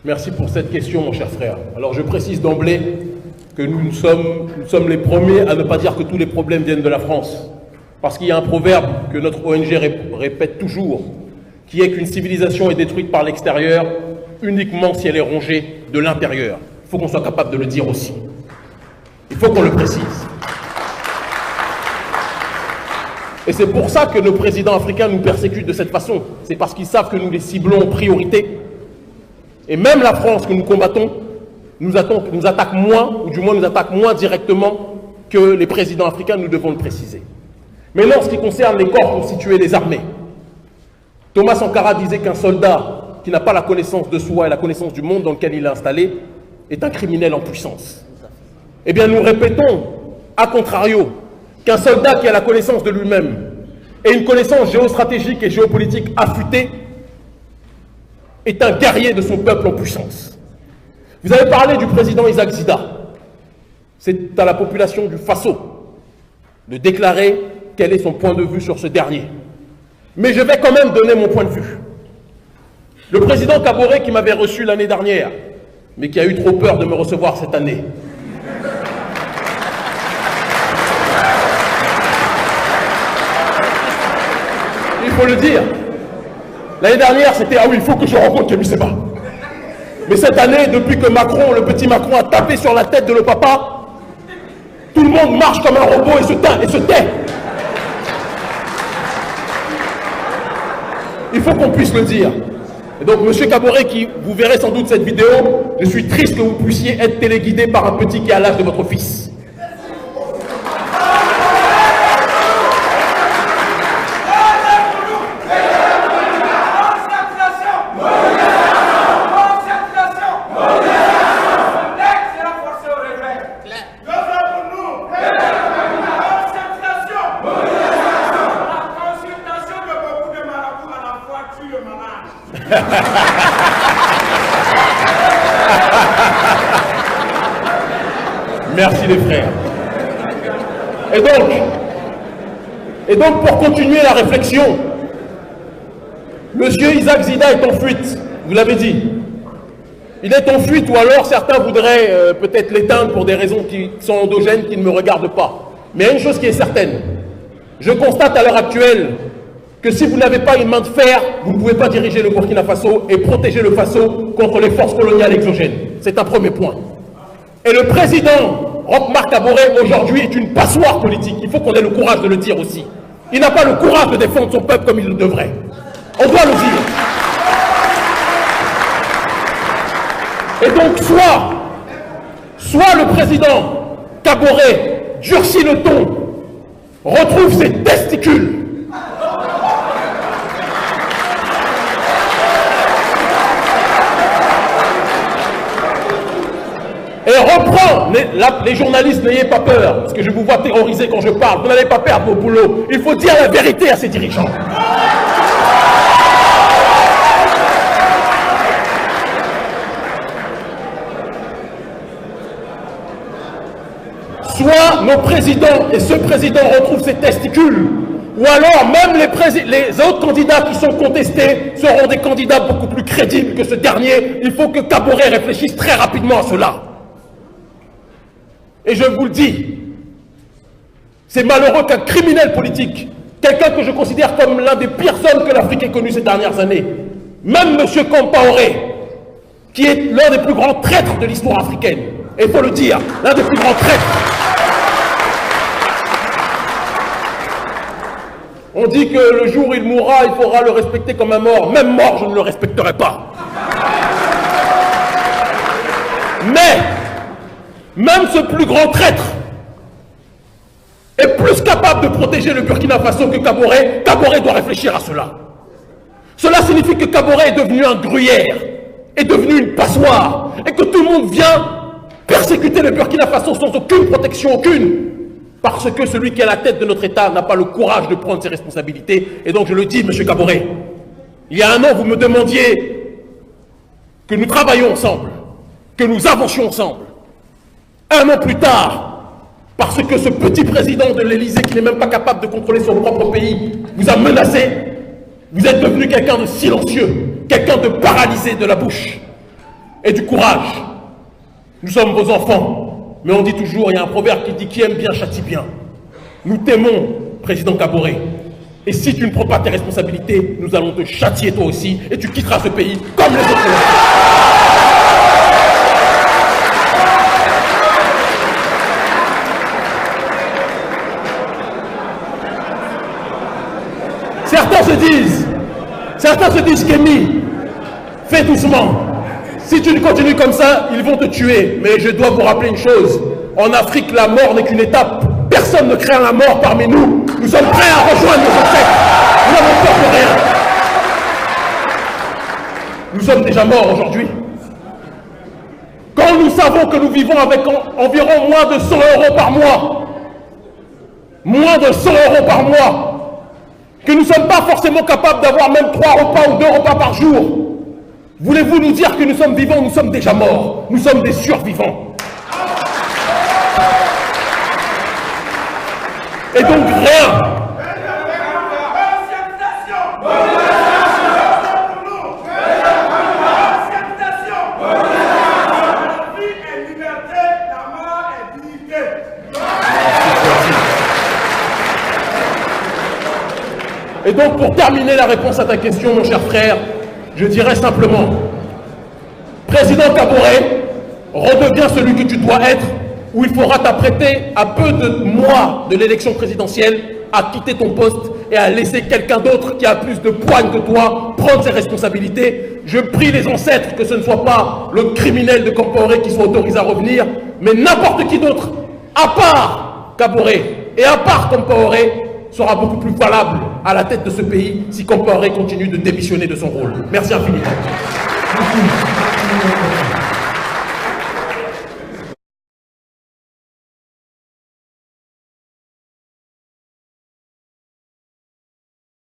Merci pour cette question, mon cher frère. Alors, je précise d'emblée que nous sommes les premiers à ne pas dire que tous les problèmes viennent de la France. Parce qu'il y a un proverbe que notre ONG répète toujours, qui est qu'une civilisation est détruite par l'extérieur uniquement si elle est rongée de l'intérieur. Il faut qu'on soit capable de le dire aussi. Il faut qu'on le précise. Et c'est pour ça que nos présidents africains nous persécutent de cette façon. C'est parce qu'ils savent que nous les ciblons en priorité. Et même la France que nous combattons nous attaque moins, ou du moins nous attaque moins directement que les présidents africains, nous devons le préciser. Maintenant, en ce qui concerne les corps constitués des armées, Thomas Sankara disait qu'un soldat qui n'a pas la connaissance de soi et la connaissance du monde dans lequel il est installé est un criminel en puissance. Eh bien, nous répétons, à contrario, qu'un soldat qui a la connaissance de lui-même et une connaissance géostratégique et géopolitique affûtée est un guerrier de son peuple en puissance. Vous avez parlé du président Isaac Zida. C'est à la population du Faso de déclarer quel est son point de vue sur ce dernier. Mais je vais quand même donner mon point de vue. Le président Kaboré, qui m'avait reçu l'année dernière, mais qui a eu trop peur de me recevoir cette année, il faut le dire. L'année dernière, c'était « Ah oui, il faut que je rencontre Kémy Séba ». Mais cette année, depuis que Macron, le petit Macron, a tapé sur la tête de le papa, tout le monde marche comme un robot et se tait. Il faut qu'on puisse le dire. Et donc, M. Kaboré, vous verrez sans doute cette vidéo, je suis triste que vous puissiez être téléguidé par un petit qui a l'âge de votre fils. Merci les frères. Et donc pour continuer la réflexion, Monsieur Isaac Zida est en fuite, vous l'avez dit. Il est en fuite, ou alors certains voudraient peut-être l'éteindre pour des raisons qui sont endogènes, qui ne me regardent pas. Mais il y a une chose qui est certaine. Je constate à l'heure actuelle que si vous n'avez pas une main de fer, vous ne pouvez pas diriger le Burkina Faso et protéger le Faso contre les forces coloniales exogènes. C'est un premier point. Et le président Roch-Marc Kaboré aujourd'hui est une passoire politique. Il faut qu'on ait le courage de le dire aussi. Il n'a pas le courage de défendre son peuple comme il le devrait. On doit le dire. Et donc soit le président Kaboré durcit le ton, retrouve ses testicules, et reprend, les journalistes, n'ayez pas peur, parce que je vous vois terroriser quand je parle, vous n'allez pas perdre vos boulots, il faut dire la vérité à ces dirigeants. Soit nos présidents et ce président retrouvent ses testicules, ou alors même les autres candidats qui sont contestés seront des candidats beaucoup plus crédibles que ce dernier. Il faut que Kaboré réfléchisse très rapidement à cela. Et je vous le dis, c'est malheureux qu'un criminel politique, quelqu'un que je considère comme l'un des pires hommes que l'Afrique ait connu ces dernières années, même M. Compaoré, qui est l'un des plus grands traîtres de l'histoire africaine, et il faut le dire, l'un des plus grands traîtres. On dit que le jour où il mourra, il faudra le respecter comme un mort. Même mort, je ne le respecterai pas. Mais même ce plus grand traître est plus capable de protéger le Burkina Faso que Kaboré. Kaboré doit réfléchir à cela. Cela signifie que Kaboré est devenu un gruyère, est devenu une passoire, et que tout le monde vient persécuter le Burkina Faso sans aucune protection, aucune, parce que celui qui est à la tête de notre État n'a pas le courage de prendre ses responsabilités. Et donc je le dis, M. Kaboré, il y a un an, vous me demandiez que nous travaillions ensemble, que nous avancions ensemble. Un an plus tard, parce que ce petit président de l'Élysée qui n'est même pas capable de contrôler son propre pays vous a menacé, vous êtes devenu quelqu'un de silencieux, quelqu'un de paralysé de la bouche. et du courage. Nous sommes vos enfants, mais on dit toujours, il y a un proverbe qui dit « qui aime bien châtie bien ». Nous t'aimons, président Kaboré. Et si tu ne prends pas tes responsabilités, nous allons te châtier toi aussi, et tu quitteras ce pays comme les autres. Certains se disent Kémy, fais doucement. Si tu continues comme ça, ils vont te tuer. Mais je dois vous rappeler une chose. En Afrique, la mort n'est qu'une étape. Personne ne craint la mort parmi nous. Nous sommes prêts à rejoindre nos ancêtres. Nous n'avons peur de rien. Nous sommes déjà morts aujourd'hui. Quand nous savons que nous vivons avec environ moins de 100 € par mois, moins de 100 € par mois, que nous ne sommes pas forcément capables d'avoir même 3 repas ou 2 repas par jour. Voulez-vous nous dire que nous sommes vivants? Nous sommes déjà morts. Nous sommes des survivants. Et donc rien. Et donc, pour terminer la réponse à ta question, mon cher frère, je dirais simplement, président Kaboré, redeviens celui que tu dois être, où il faudra t'apprêter à peu de mois de l'élection présidentielle à quitter ton poste et à laisser quelqu'un d'autre qui a plus de poigne que toi prendre ses responsabilités. Je prie les ancêtres que ce ne soit pas le criminel de Compaoré qui soit autorisé à revenir, mais n'importe qui d'autre, à part Kaboré et à part Compaoré, sera beaucoup plus valable à la tête de ce pays si Compaoré continue de démissionner de son rôle. Merci infiniment.